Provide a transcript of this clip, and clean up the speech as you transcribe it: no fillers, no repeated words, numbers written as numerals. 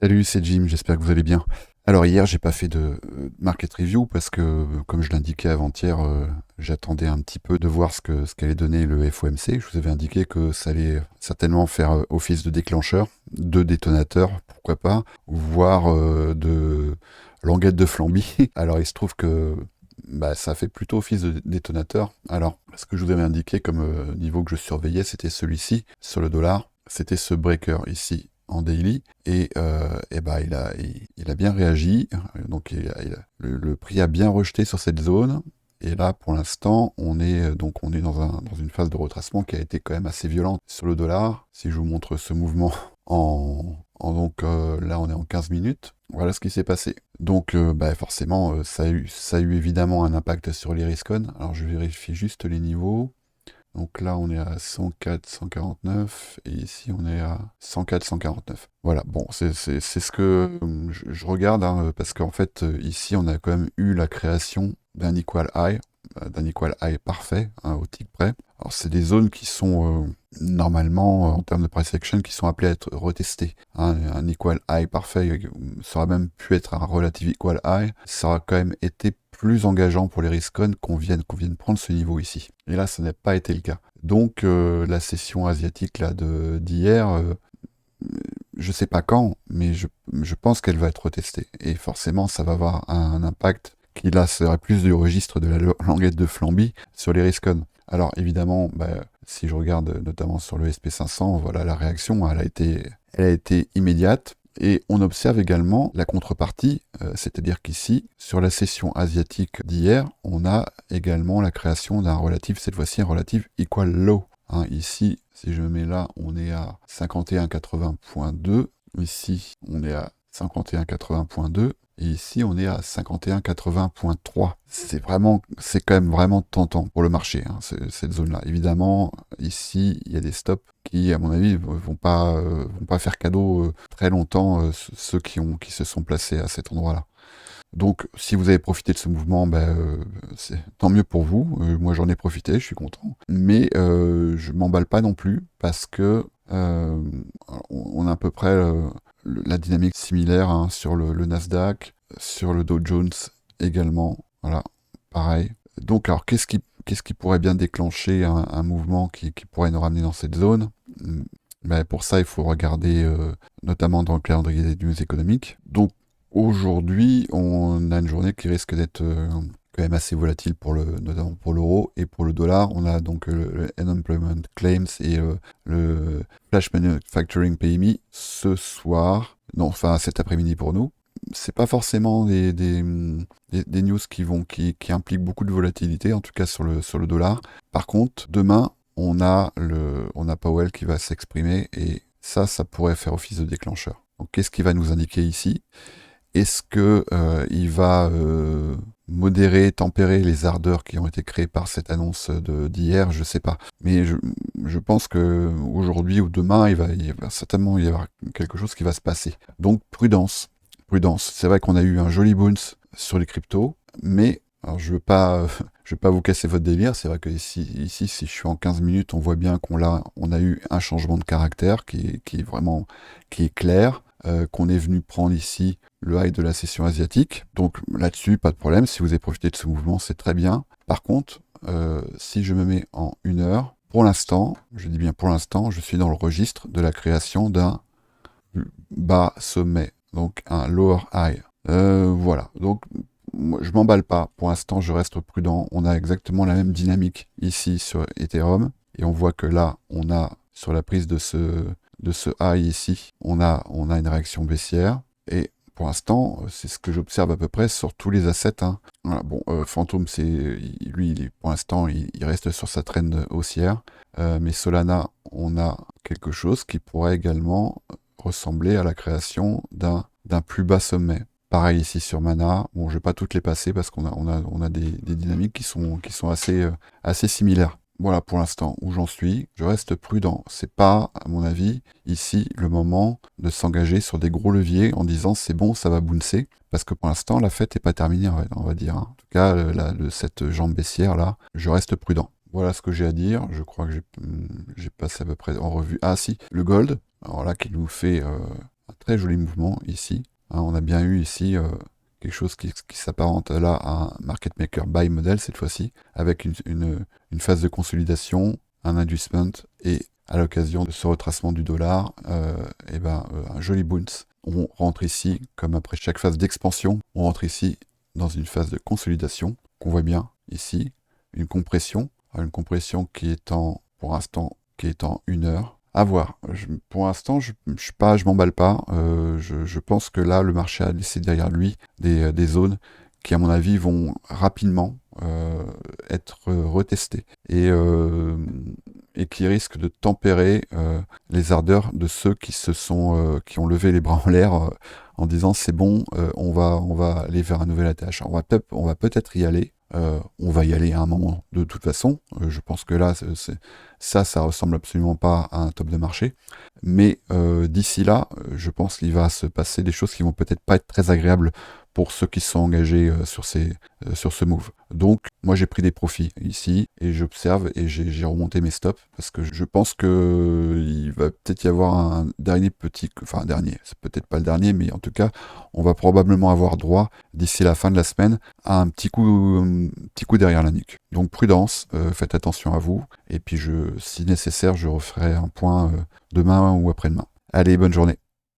Salut, c'est Jim, j'espère que vous allez bien. Alors hier, j'ai pas fait de market review parce que, comme je l'indiquais avant-hier, j'attendais un petit peu de voir ce qu'allait donner le FOMC. Je vous avais indiqué que ça allait certainement faire office de déclencheur, de détonateur, pourquoi pas, voire de languette de Flamby. Alors il se trouve que ça fait plutôt office de détonateur. Alors, ce que je vous avais indiqué comme niveau que je surveillais, c'était celui-ci sur le dollar. C'était ce breaker ici en daily il a bien réagi. Donc le prix a bien rejeté sur cette zone. Et là, pour l'instant, on est dans une phase de retracement qui a été quand même assez violente sur le dollar. Si je vous montre ce mouvement là, on est en 15 minutes. Voilà ce qui s'est passé. Donc, forcément, ça a eu évidemment un impact sur les riscon. Alors, je vérifie juste les niveaux. Donc là, on est à 104, 149, et ici, on est à 104, 149. Voilà, bon, c'est ce que je regarde, hein, parce qu'en fait, ici, on a quand même eu la création d'un equal high parfait, hein, au tick près. Alors, c'est des zones qui sont, normalement, en termes de price action, qui sont appelées à être retestées. Hein. Un equal high parfait, ça aurait même pu être un relative equal high. Ça aurait quand même été plus engageant pour les riscon qu'on vienne prendre ce niveau ici. Et là, ça n'a pas été le cas. Donc, la session asiatique là d'hier, je sais pas quand, mais je pense qu'elle va être retestée. Et forcément, ça va avoir un impact qui là serait plus du registre de la languette de Flamby sur les riscon. Alors évidemment, si je regarde notamment sur le SP500, voilà, la réaction, elle a été immédiate. Et on observe également la contrepartie, c'est-à-dire qu'ici, sur la session asiatique d'hier, on a également la création d'un relatif, cette fois-ci un relatif equal low. Hein, ici, si je me mets là, on est à 51,80.2. Ici, on est à 51,80.2. Et ici, on est à 51,80.3. C'est quand même vraiment tentant pour le marché, hein, cette zone-là. Évidemment, ici, il y a des stops qui, à mon avis, vont pas faire cadeau très longtemps, ceux qui se sont placés à cet endroit-là. Donc, si vous avez profité de ce mouvement, c'est tant mieux pour vous. Moi, j'en ai profité, je suis content. Mais je m'emballe pas non plus parce que on a à peu près la dynamique similaire, hein, sur le Nasdaq, sur le Dow Jones également. Voilà, pareil. Donc, alors, qu'est-ce qui pourrait bien déclencher un mouvement qui pourrait nous ramener dans cette zone? Pour ça, il faut regarder notamment dans le calendrier des news économiques. Donc, aujourd'hui, on a une journée qui risque d'être quand même assez volatile notamment pour l'euro et pour le dollar. On a donc le Unemployment Claims et le Flash Manufacturing PMI ce soir, non, enfin cet après-midi pour nous. C'est pas forcément des news qui impliquent beaucoup de volatilité, en tout cas sur le dollar. Par contre, demain, on a Powell qui va s'exprimer et ça pourrait faire office de déclencheur. Donc, qu'est-ce qu'il va nous indiquer ici? Est-ce que il va modérer, tempérer les ardeurs qui ont été créées par cette annonce d'hier? Je sais pas. Mais je pense que aujourd'hui ou demain, il va certainement y avoir quelque chose qui va se passer. Donc, prudence. Prudence. C'est vrai qu'on a eu un joli bounce sur les cryptos, mais alors je veux pas vous casser votre délire. C'est vrai que ici, si je suis en 15 minutes, on voit bien on a eu un changement de caractère qui est vraiment, qui est clair, qu'on est venu prendre ici le high de la session asiatique. Donc là-dessus, pas de problème. Si vous avez profité de ce mouvement, c'est très bien. Par contre, si je me mets en 1 heure, pour l'instant, je dis bien pour l'instant, je suis dans le registre de la création d'un bas sommet, donc un lower high. Voilà, donc moi, je m'emballe pas. Pour l'instant, je reste prudent. On a exactement la même dynamique ici sur Ethereum. Et on voit que là, on a, sur la prise de ce high ici, on a une réaction baissière. Et pour l'instant, c'est ce que j'observe à peu près sur tous les assets, hein. Voilà, bon, Phantom, pour l'instant, il reste sur sa trend haussière. Mais Solana, on a quelque chose qui pourrait également ressembler à la création d'un plus bas sommet. Pareil ici sur Mana. Bon, je vais pas toutes les passer parce on a des dynamiques qui sont assez similaires. Voilà pour l'instant où j'en suis. Je reste prudent. C'est pas, à mon avis, ici le moment de s'engager sur des gros leviers en disant c'est bon, ça va bouncer. Parce que pour l'instant, la fête n'est pas terminée, on va dire, hein. En tout cas, cette jambe baissière là, je reste prudent. Voilà ce que j'ai à dire. Je crois que j'ai passé à peu près en revue. Ah si, le gold. Alors là, qui nous fait un très joli mouvement ici. Hein, on a bien eu ici quelque chose qui s'apparente là à un market maker buy model cette fois-ci, avec une phase de consolidation, un inducement et à l'occasion de ce retracement du dollar, un joli bounce. On rentre ici, comme après chaque phase d'expansion, on rentre ici dans une phase de consolidation, qu'on voit bien ici, une compression qui est pour l'instant, qui est en 1 heure. À voir. Pour l'instant, je m'emballe pas. Je pense que là, le marché a laissé derrière lui des zones qui, à mon avis, vont rapidement être retestées et qui risquent de tempérer les ardeurs de ceux qui ont levé les bras en l'air en disant c'est bon, on va aller vers un nouvel ATH. On va peut-être y aller. On va y aller à un moment de toute façon. Je pense que là, ça ressemble absolument pas à un top de marché. Mais d'ici là, je pense qu'il va se passer des choses qui vont peut-être pas être très agréables pour ceux qui se sont engagés sur ce move. Donc, moi, j'ai pris des profits ici et j'observe et j'ai remonté mes stops parce que je pense que il va peut-être y avoir un dernier c'est peut-être pas le dernier, mais en tout cas, on va probablement avoir droit d'ici la fin de la semaine à un petit coup derrière la nuque. Donc, prudence, faites attention à vous et puis si nécessaire, je referai un point demain ou après-demain. Allez, bonne journée.